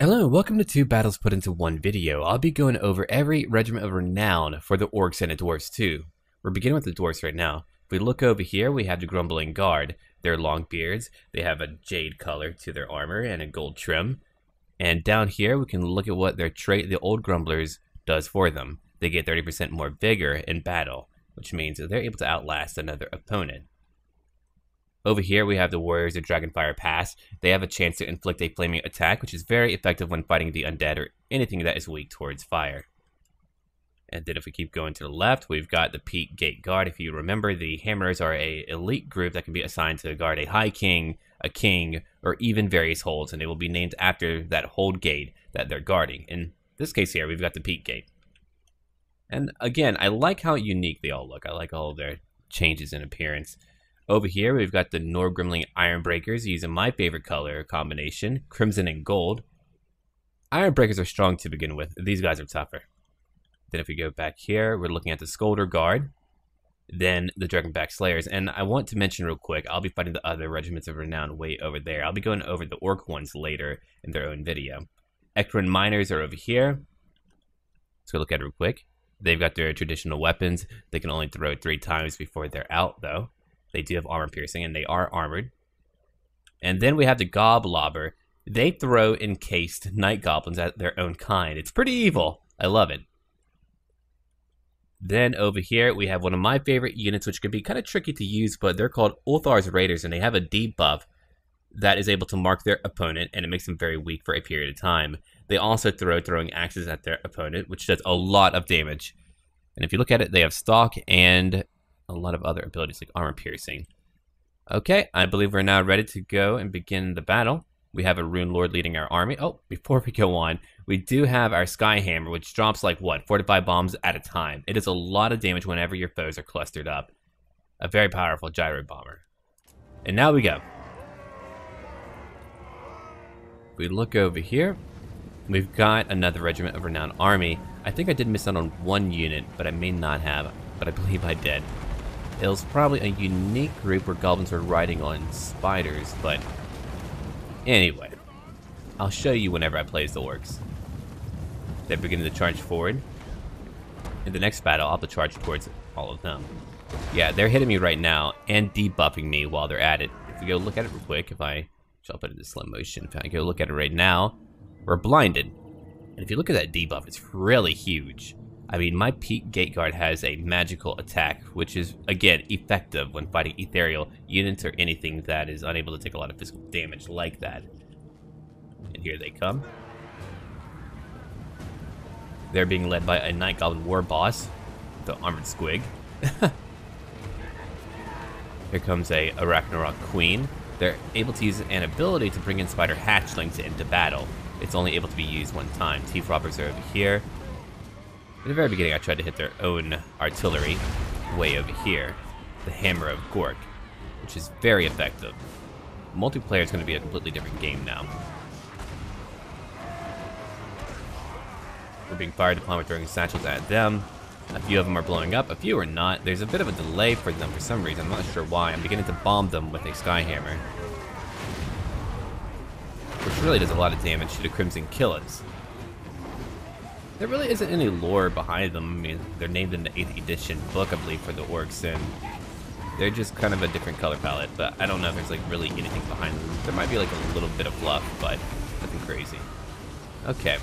Hello, welcome to Two Battles Put Into One video. I'll be going over every Regiment of Renown for the Orcs and the Dwarves too. We're beginning with the Dwarves right now. If we look over here, we have the Grumbling Guard. They're long beards. They have a jade color to their armor and a gold trim. And down here, we can look at what their trait, the Old Grumblers, does for them. They get 30% more vigor in battle, which means that they're able to outlast another opponent. Over here, we have the Warriors of Dragonfire Pass. They have a chance to inflict a flaming attack, which is very effective when fighting the undead or anything that is weak towards fire. And then if we keep going to the left, we've got the Peak Gate Guard. If you remember, the Hammerers are an elite group that can be assigned to guard a High King, a King, or even various holds, and they will be named after that hold gate that they're guarding. In this case here, we've got the Peak Gate. And again, I like how unique they all look. I like all of their changes in appearance. Over here, we've got the Norgrimling Ironbreakers using my favorite color combination, crimson and gold. Ironbreakers are strong to begin with. These guys are tougher. Then if we go back here, we're looking at the Scolder Guard, then the Dragonback Slayers. And I want to mention real quick, I'll be fighting the other Regiments of Renown way over there. I'll be going over the Orc ones later in their own video. Ekron Miners are over here. Let's go look at it real quick. They've got their traditional weapons. They can only throw 3 times before they're out, though. They do have armor piercing, and they are armored. And then we have the Goblobber. They throw encased night goblins at their own kind. It's pretty evil. I love it. Then over here, we have one of my favorite units, which can be kind of tricky to use, but they're called Ulthar's Raiders, and they have a debuff that is able to mark their opponent, and it makes them very weak for a period of time. They also throw throwing axes at their opponent, which does a lot of damage. And if you look at it, they have stalk and a lot of other abilities like armor piercing. Okay, I believe we're now ready to go and begin the battle. We have a Rune Lord leading our army. Oh, before we go on, we do have our Skyhammer, which drops like, what, 4 to 5 bombs at a time. It is a lot of damage whenever your foes are clustered up. A very powerful gyro bomber. And now we go. If we look over here, we've got another Regiment of Renown army. I think I did miss out on one unit, but I may not have, but I believe I did. It was probably a unique group where goblins were riding on spiders, but anyway, I'll show you whenever I play as the orcs. They're beginning to charge forward. In the next battle, I'll have to charge towards all of them. Yeah, they're hitting me right now and debuffing me while they're at it. If we go look at it real quick, I'll put it into slow motion. If I go look at it right now, we're blinded. And if you look at that debuff, it's really huge. I mean, my Peak Gate Guard has a magical attack, which is, again, effective when fighting ethereal units or anything that is unable to take a lot of physical damage like that. And here they come. They're being led by a Night Goblin War Boss, the Armored Squig. Here comes a Ragnarok Queen. They're able to use an ability to bring in Spider Hatchlings into battle. It's only able to be used one time. Thief Robbers are over here. In the very beginning, I tried to hit their own artillery way over here. The Hammer of Gork, which is very effective. Multiplayer is going to be a completely different game now. We're being fired upon with throwing satchels at them. A few of them are blowing up, a few are not. There's a bit of a delay for them for some reason. I'm not sure why. I'm beginning to bomb them with a Skyhammer, which really does a lot of damage to the Crimson Killers. There really isn't any lore behind them. I mean, they're named in the 8th edition book, I believe, for the orcs, and they're just kind of a different color palette, but I don't know if there's like really anything behind them. There might be like a little bit of fluff, but nothing crazy. Okay,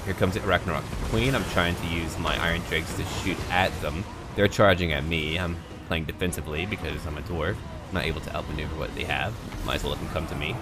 here comes Ragnarok Queen. I'm trying to use my Iron Drakes to shoot at them. They're charging at me. I'm playing defensively because I'm a dwarf. I'm not able to outmaneuver what they have. Might as well let them come to me.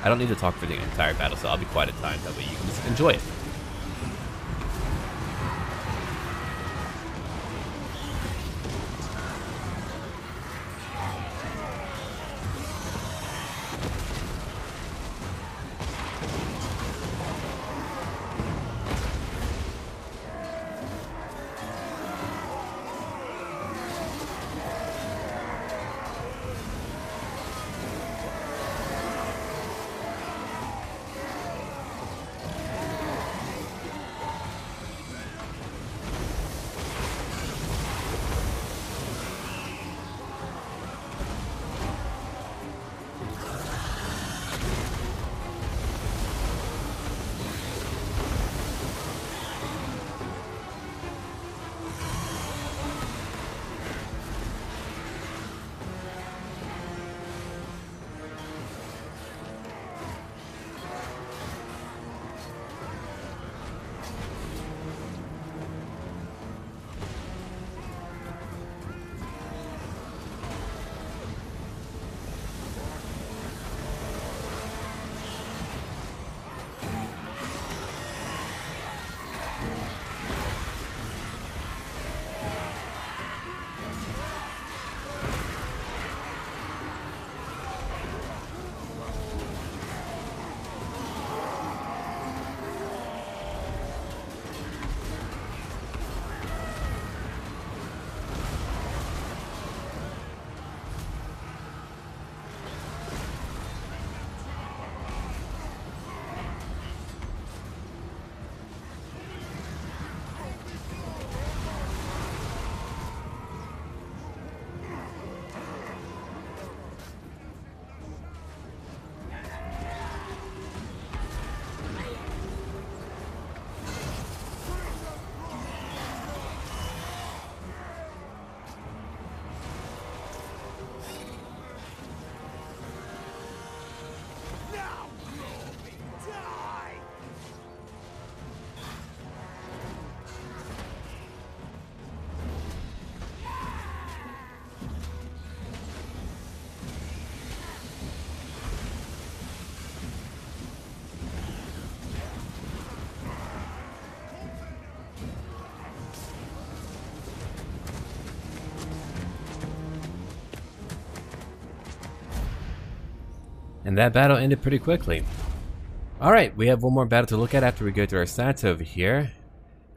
I don't need to talk for the entire battle, so I'll be quiet at times. That way you can just enjoy it. And that battle ended pretty quickly. Alright, we have one more battle to look at after we go through our stats over here.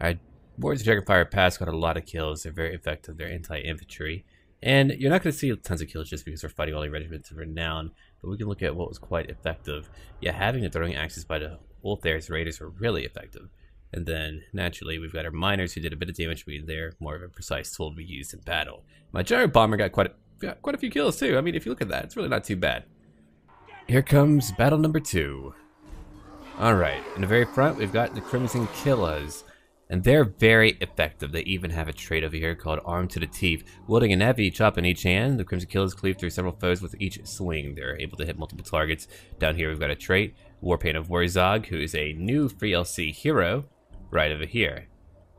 Our Wards of Dragonfire Pass got a lot of kills. They're very effective. They're anti-infantry. And you're not going to see tons of kills just because we're fighting all the Regiments of Renown. But we can look at what was quite effective. Yeah, having the throwing axes by the Ulthar's Raiders were really effective. And then, naturally, we've got our Miners who did a bit of damage, but they're more of a precise tool to be used in battle. My Giant Bomber got quite a few kills too. I mean, if you look at that, it's really not too bad. Here comes battle number 2. Alright, in the very front, we've got the Crimson Killers. And they're very effective. They even have a trait over here called Arm to the Teeth. Wielding an heavy chop in each hand, the Crimson Killers cleave through several foes with each swing. They're able to hit multiple targets. Down here we've got a trait, Warpaint of Warzog, who is a new free LC hero, right over here.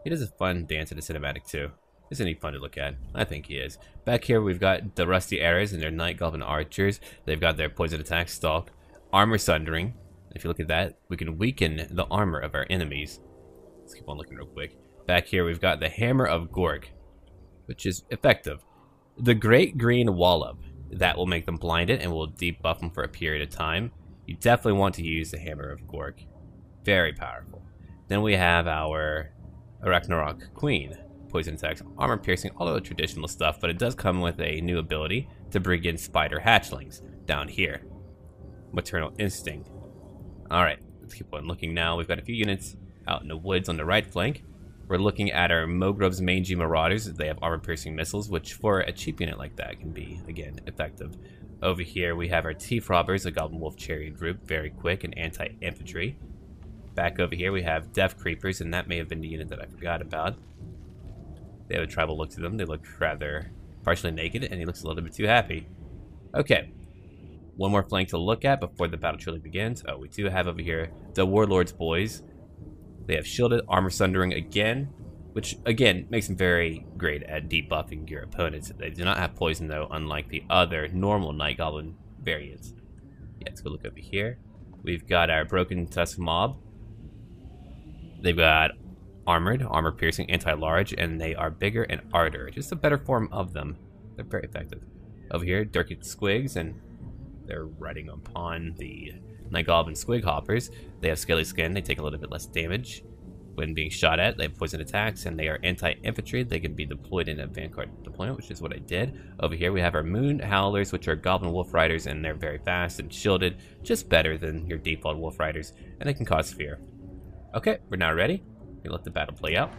He does a fun dance in the cinematic too. Isn't he fun to look at? I think he is. Back here we've got the Rusty Arrows and their Night Goblin Archers. They've got their Poison Attack, Stalk, Armor Sundering. If you look at that, we can weaken the armor of our enemies. Let's keep on looking real quick. Back here we've got the Hammer of Gork, which is effective. The Great Green Wallop, that will make them blinded and will debuff them for a period of time. You definitely want to use the Hammer of Gork. Very powerful. Then we have our Arachnarok Queen. Poison attacks, armor piercing, all of the traditional stuff, but it does come with a new ability to bring in spider hatchlings down here. Maternal Instinct. Alright, let's keep on looking now. We've got a few units out in the woods on the right flank. We're looking at our Mogrove's Mangy Marauders. They have armor-piercing missiles, which for a cheap unit like that can be, again, effective. Over here we have our Teeth Robbers, a Goblin Wolf Chariot group, very quick and anti-infantry. Back over here we have Death Creepers, and that may have been the unit that I forgot about. They have a tribal look to them. They look rather partially naked, and he looks a little bit too happy. Okay. One more flank to look at before the battle truly begins. Oh, we do have over here the Warlord's Boys. They have shielded, armor sundering again, which again makes them very great at debuffing your opponents. They do not have poison though, unlike the other normal Night Goblin variants. Yeah, let's go look over here. We've got our Broken Tusk Mob. They've got armored, armor piercing, anti-large, and they are bigger and arter. Just a better form of them. They're very effective. Over here, Dirked Squigs, and they're riding upon the Night Goblin Squig Hoppers. They have scaly skin, they take a little bit less damage when being shot at. They have poison attacks, and they are anti-infantry. They can be deployed in a Vanguard deployment, which is what I did. Over here we have our Moon Howlers, which are Goblin Wolf Riders, and they're very fast and shielded, just better than your default Wolf Riders, and they can cause fear. Okay, we're now ready. We let the battle play out.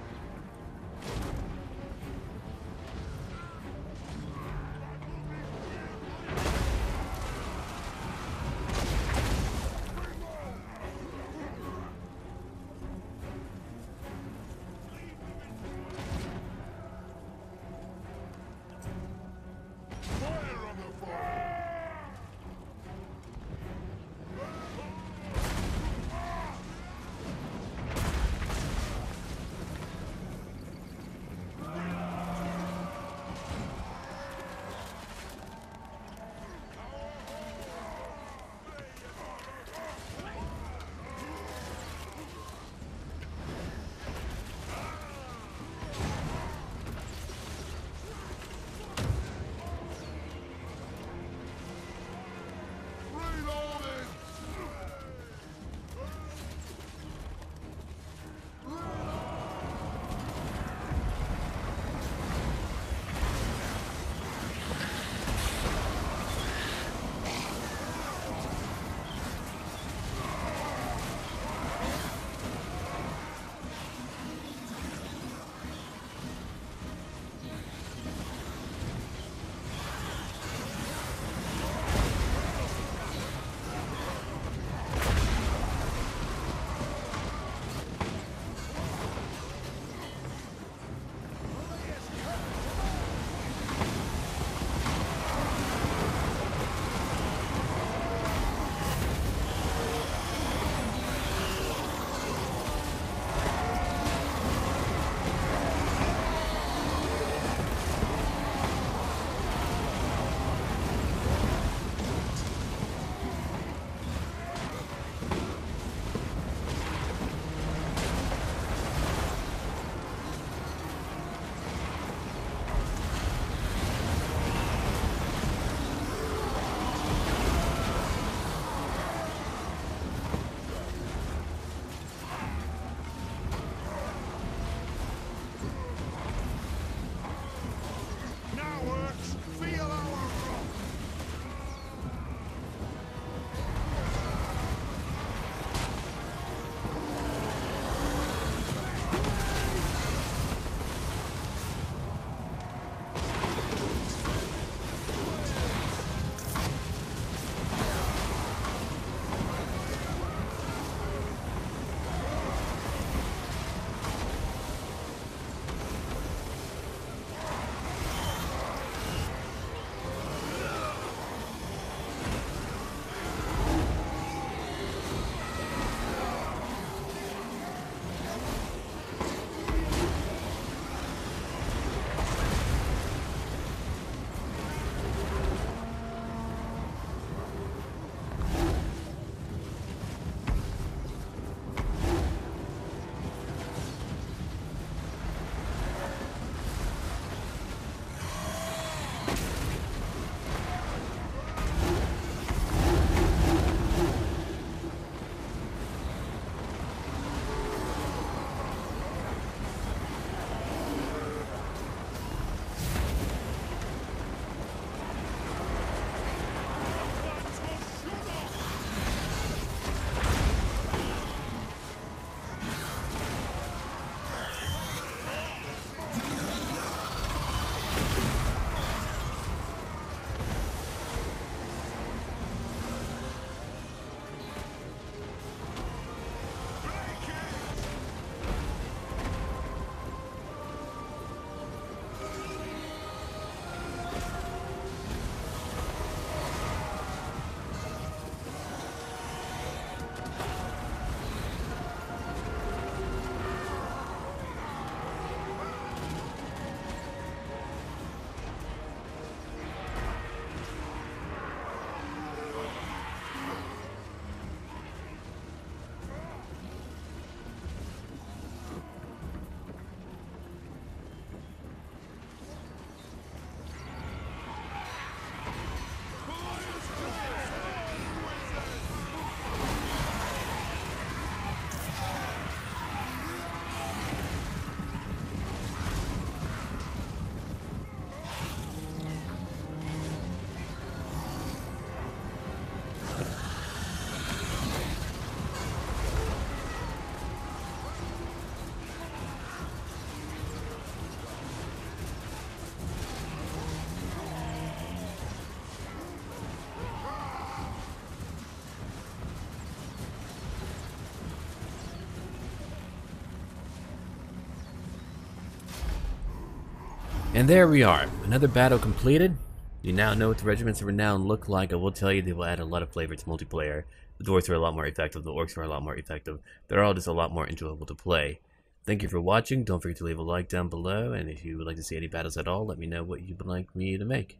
And there we are, another battle completed. You now know what the Regiments of Renown look like. I will tell you they will add a lot of flavor to multiplayer. The dwarves are a lot more effective, the orcs are a lot more effective. They're all just a lot more enjoyable to play. Thank you for watching. Don't forget to leave a like down below, and if you would like to see any battles at all, let me know what you would like me to make.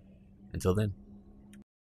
Until then.